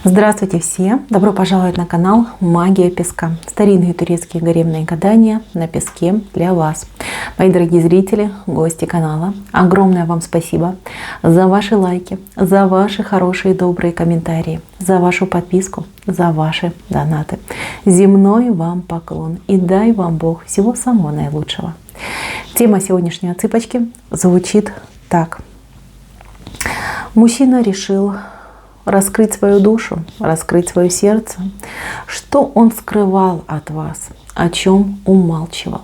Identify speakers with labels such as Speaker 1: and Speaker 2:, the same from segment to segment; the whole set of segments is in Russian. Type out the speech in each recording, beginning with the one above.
Speaker 1: Здравствуйте все! Добро пожаловать на канал Магия Песка. Старинные турецкие гаремные гадания на песке для вас. Мои дорогие зрители, гости канала, огромное вам спасибо за ваши лайки, за ваши хорошие добрые комментарии, за вашу подписку, за ваши донаты. Земной вам поклон и дай вам Бог всего самого наилучшего. Тема сегодняшней отсыпочки звучит так. Мужчина решил раскрыть свою душу, раскрыть свое сердце. Что он скрывал от вас, о чем умалчивал?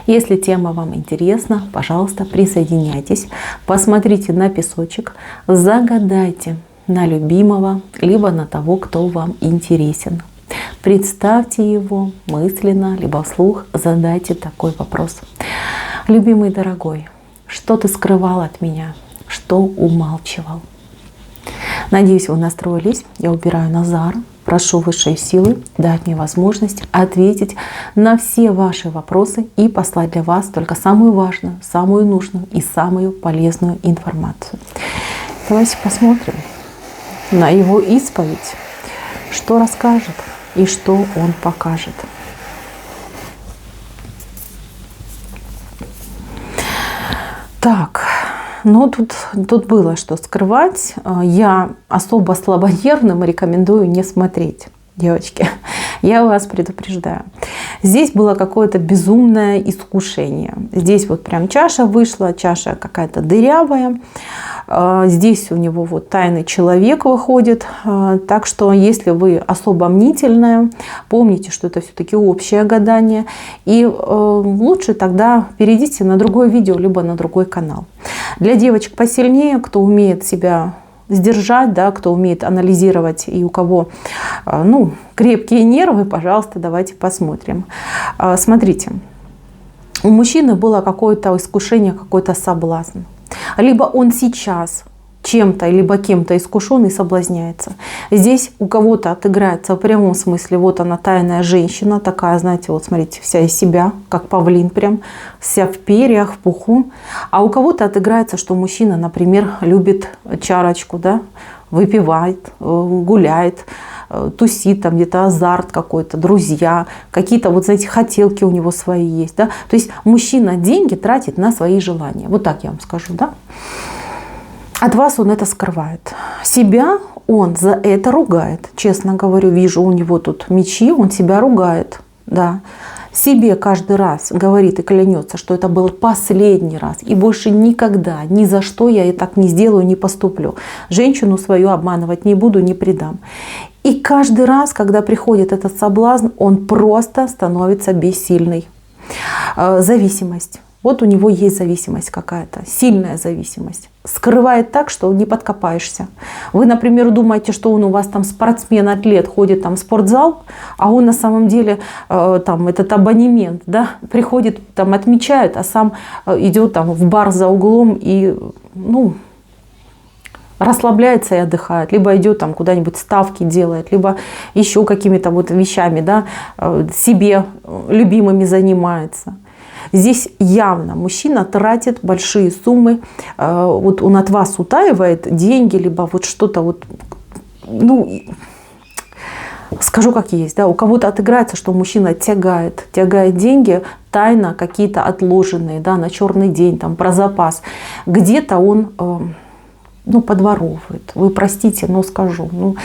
Speaker 1: Если тема вам интересна, пожалуйста, присоединяйтесь, посмотрите на песочек, загадайте на любимого, либо на того, кто вам интересен. Представьте его мысленно, либо вслух задайте такой вопрос. Любимый дорогой, что ты скрывал от меня? Что умалчивал? Надеюсь, вы настроились. Я убираю Назар. Прошу высшей силы дать мне возможность ответить на все ваши вопросы и послать для вас только самую важную, самую нужную и самую полезную информацию. Давайте посмотрим на его исповедь, что расскажет и что он покажет. Так. Но тут было что скрывать. Я особо слабонервным рекомендую не смотреть, девочки. Я вас предупреждаю. Здесь было какое-то безумное искушение. Здесь вот прям чаша вышла, чаша какая-то дырявая. Здесь у него вот тайный человек выходит. Так что если вы особо мнительная, помните, что это все-таки общее гадание. И лучше тогда перейдите на другое видео, либо на другой канал. Для девочек посильнее, кто умеет себя сдержать, да, кто умеет анализировать и у кого крепкие нервы, пожалуйста, давайте посмотрим. Смотрите, у мужчины было какое-то искушение, какой-то соблазн. Либо он сейчас чем-то, либо кем-то искушен и соблазняется. Здесь у кого-то отыграется в прямом смысле, вот она тайная женщина, такая, знаете, вот смотрите, вся из себя, как павлин прям, вся в перьях, в пуху. А у кого-то отыграется, что мужчина, например, любит чарочку, да, выпивает, гуляет, тусит, там где-то азарт какой-то, друзья, какие-то вот, знаете, хотелки у него свои есть, да. То есть мужчина деньги тратит на свои желания. Вот так я вам скажу, да. От вас он это скрывает. Себя он за это ругает. Честно говорю, вижу у него тут мечи, он себя ругает. Да. Себе каждый раз говорит и клянется, что это был последний раз. И больше никогда, ни за что я и так не сделаю, не поступлю. Женщину свою обманывать не буду, не предам. И каждый раз, когда приходит этот соблазн, он просто становится бессильный. Зависимость. Вот у него есть зависимость какая-то, сильная зависимость. Скрывает так, что не подкопаешься. Вы, например, думаете, что он у вас там спортсмен-атлет, ходит там в спортзал, а он на самом деле там этот абонемент, да, приходит, там отмечает, а сам идет там в бар за углом и расслабляется и отдыхает, либо идет там куда-нибудь ставки делает, либо еще какими-то вот вещами, да, себе любимыми занимается. Здесь явно мужчина тратит большие суммы, вот он от вас утаивает деньги, либо вот что-то вот, скажу как есть, да, у кого-то отыграется, что мужчина тягает деньги тайно какие-то отложенные, да, на черный день, там, про запас. Где-то он подворовывает. Вы простите, но скажу.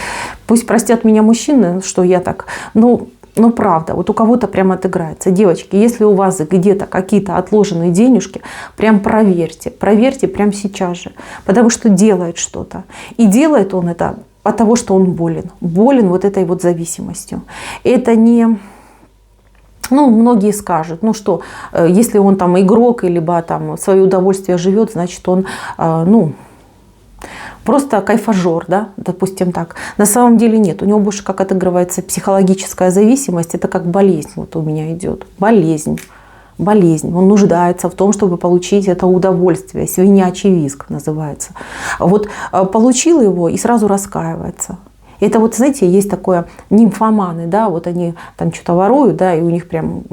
Speaker 1: Пусть простят меня мужчины, что я так, но правда, вот у кого-то прям отыграется. Девочки, если у вас где-то какие-то отложенные денежки, прям проверьте прямо сейчас же. Потому что делает что-то. И делает он это от того, что он болен. Болен вот этой вот зависимостью. Это не... многие скажут, что, если он там игрок, либо там в свое удовольствие живет, значит он, просто кайфажор, да, допустим так. На самом деле нет. У него больше как отыгрывается психологическая зависимость. Это как болезнь вот у меня идет. Болезнь. Он нуждается в том, чтобы получить это удовольствие. Свинячий визг называется. Вот получил его и сразу раскаивается. Это вот, знаете, есть такое нимфоманы, да, вот они там что-то воруют, да, и у них прям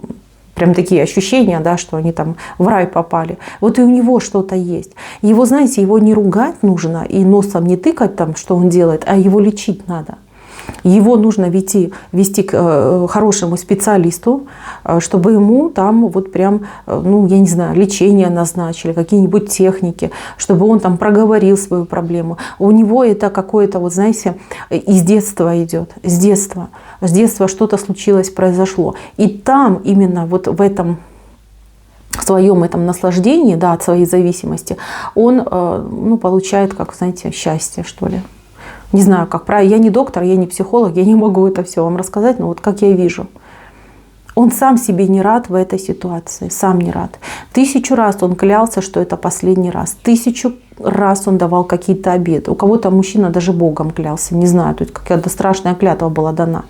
Speaker 1: такие ощущения, да, что они там в рай попали. Вот и у него что-то есть. Его, знаете, его не ругать нужно и носом не тыкать там, что он делает, а его лечить надо. Его нужно вести к хорошему специалисту, чтобы ему там вот прям, ну, я не знаю, лечение назначили, какие-нибудь техники, чтобы он там проговорил свою проблему. У него это какое-то, вот знаете, из детства идет, с детства. С детства что-то случилось, произошло. И там именно вот в этом своем этом наслаждении, да, от своей зависимости, он, ну, получает, как, знаете, счастье, что ли. Не знаю, как правильно. Я не доктор, я не психолог, я не могу это все вам рассказать, но вот как я вижу. Он сам себе не рад в этой ситуации, сам не рад. 1000 раз он клялся, что это последний раз. 1000 раз он давал какие-то обеты. У кого-то мужчина даже Богом клялся, не знаю, тут какая-то страшная клятва была дана.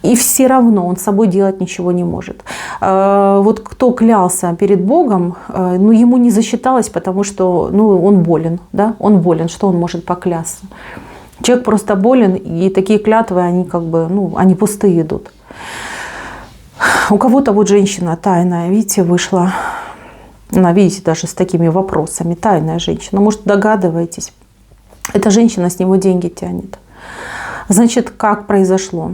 Speaker 1: И все равно он с собой делать ничего не может. Вот кто клялся перед Богом, ну, ему не засчиталось, потому что, ну, он болен, да, он болен, что он может поклясться. Человек просто болен, и такие клятвы, они как бы, ну, они пустые идут. У кого-то вот женщина тайная, видите, вышла, она, видите, даже с такими вопросами, тайная женщина, может, догадываетесь, эта женщина с него деньги тянет. Значит, как произошло?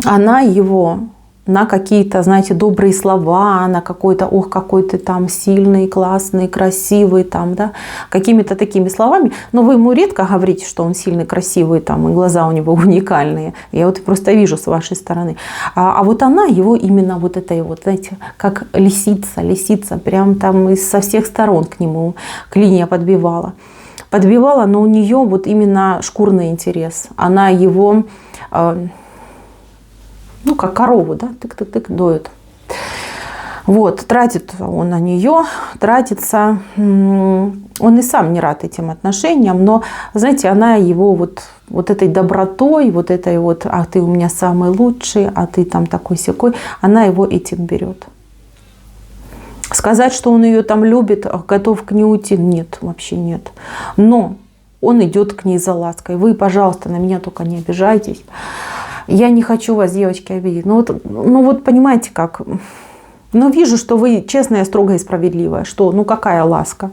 Speaker 1: Она его на какие-то, знаете, добрые слова, на какой-то, ох, какой ты там сильный, классный, красивый, там, да, какими-то такими словами. Но вы ему редко говорите, что он сильный, красивый, там, и глаза у него уникальные. Я вот просто вижу с вашей стороны. А вот она его именно вот этой вот, знаете, как лисица, прям там со всех сторон к нему клинья подбивала. Подбивала, но у нее вот именно шкурный интерес. Она его... ну, как корову, да, тык-тык-тык доет. Вот, тратит он на нее, тратится. Он и сам не рад этим отношениям, но, знаете, она его вот этой добротой, вот этой вот, а ты у меня самый лучший, а ты там такой-сякой, она его этим берет. Сказать, что он ее там любит, готов к ней уйти, нет, вообще нет. Но он идет к ней за лаской. Вы, пожалуйста, на меня только не обижайтесь. Я не хочу вас, девочки, обидеть. Ну вот понимаете как? Ну вижу, что вы честная, строгая и справедливая. Что? Ну какая ласка?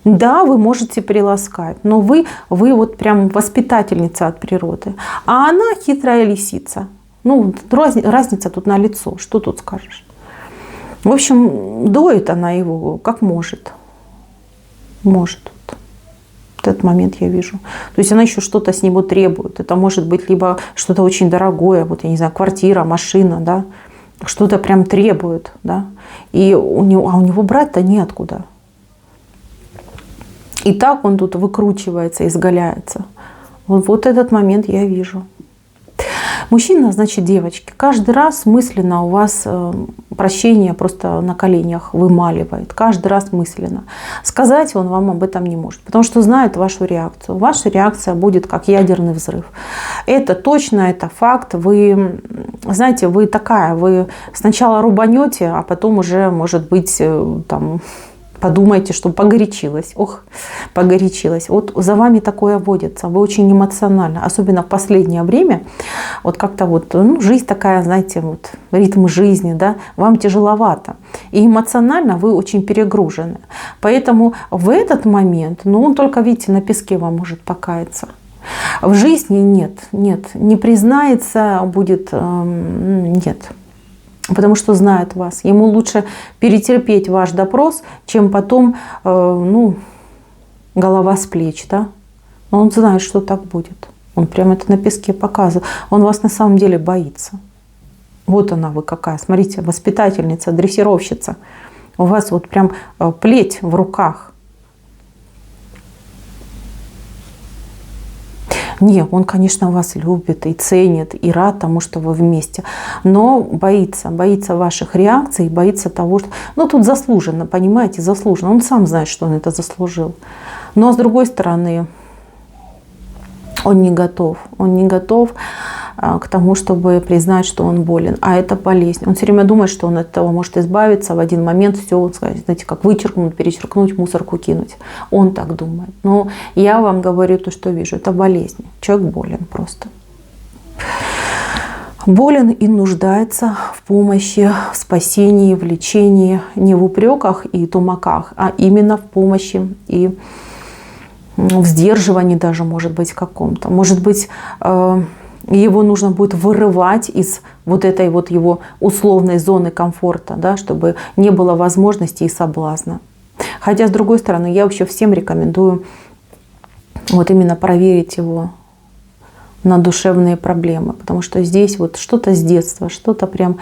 Speaker 1: Да, вы можете приласкать, но вы вот прям воспитательница от природы. А она хитрая лисица. Ну разница тут налицо. Что тут скажешь? В общем, доит она его как может. Может. В этот момент я вижу. То есть она еще что-то с него требует. Это может быть либо что-то очень дорогое, вот я не знаю, квартира, машина, да, что-то прям требует, да. И у него брать-то неоткуда. И так он тут выкручивается, изгаляется. Вот этот момент я вижу. Мужчина, значит, девочки, каждый раз мысленно у вас прощение просто на коленях вымаливает. Каждый раз мысленно. Сказать он вам об этом не может, потому что знает вашу реакцию. Ваша реакция будет как ядерный взрыв. Это точно, это факт. Вы, знаете, вы такая, вы сначала рубанете, а потом уже, может быть, там... Подумайте, что погорячилась. Ох, погорячилась. Вот за вами такое водится. Вы очень эмоционально. Особенно в последнее время. Вот как-то вот, ну, жизнь такая, знаете, вот ритм жизни, да, вам тяжеловато. И эмоционально вы очень перегружены. Поэтому в этот момент, ну, он только, видите, на песке вам может покаяться. В жизни нет, не признается, будет, нет. Потому что знает вас. Ему лучше перетерпеть ваш допрос, чем потом, ну, голова с плеч, да? Но он знает, что так будет. Он прямо это на песке показывает. Он вас на самом деле боится. Вот она вы какая. Смотрите, воспитательница, дрессировщица. У вас вот прям плеть в руках. Не, он, конечно, вас любит и ценит, и рад тому, что вы вместе. Но боится ваших реакций, боится того, что... Ну, тут заслуженно, понимаете, заслуженно. Он сам знает, что он это заслужил. Но, с другой стороны, он не готов. Он не готов к тому, чтобы признать, что он болен. А это болезнь. Он все время думает, что он от этого может избавиться. В один момент все, знаете, как вычеркнуть, перечеркнуть, мусорку кинуть. Он так думает. Но я вам говорю то, что вижу. Это болезнь. Человек болен просто. Болен и нуждается в помощи, в спасении, в лечении. Не в упреках и тумаках, а именно в помощи и в сдерживании даже, может быть, каком-то. Может быть, его нужно будет вырывать из вот этой вот его условной зоны комфорта, да, чтобы не было возможности и соблазна. Хотя, с другой стороны, я вообще всем рекомендую вот именно проверить его на душевные проблемы, потому что здесь вот что-то с детства, что-то прям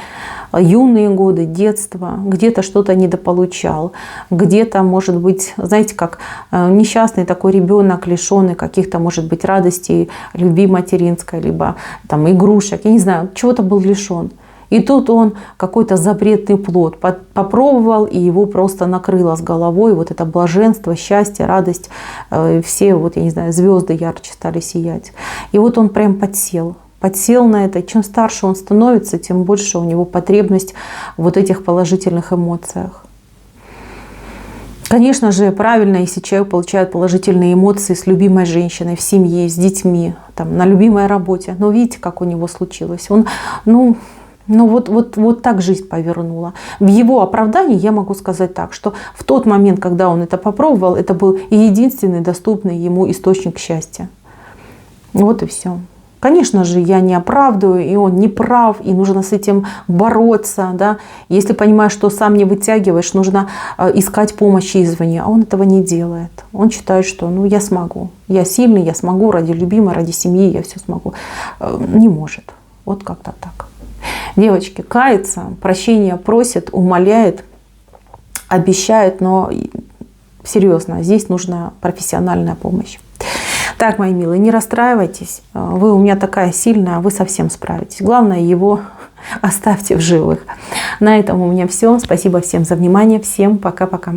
Speaker 1: юные годы, детство, где-то что-то недополучал, где-то, может быть, знаете, как несчастный такой ребенок, лишенный каких-то, может быть, радостей, любви материнской, либо там игрушек, я не знаю, чего-то был лишен. И тут он какой-то запретный плод попробовал, и его просто накрыло с головой. Вот это блаженство, счастье, радость. Все, вот, я не знаю, звезды ярче стали сиять. И вот он прям подсел на это. Чем старше он становится, тем больше у него потребность в вот этих положительных эмоциях. Конечно же, правильно, если человек получает положительные эмоции с любимой женщиной, в семье, с детьми, там, на любимой работе. Но видите, как у него случилось? Он, вот так жизнь повернула. В его оправдании я могу сказать так, что в тот момент, когда он это попробовал, это был единственный доступный ему источник счастья. Вот и все. Конечно же, я не оправдываю, и он не прав, и нужно с этим бороться. Да? Если понимаешь, что сам не вытягиваешь, нужно искать помощи извне. А он этого не делает. Он считает, что я смогу. Я сильный, я смогу ради любимой, ради семьи, я все смогу. Не может. Вот как-то так. Девочки, кается, прощения просит, умоляет, обещает, но серьезно, здесь нужна профессиональная помощь. Так, мои милые, не расстраивайтесь. Вы у меня такая сильная, вы совсем справитесь. Главное, его оставьте в живых. На этом у меня все. Спасибо всем за внимание. Всем пока-пока.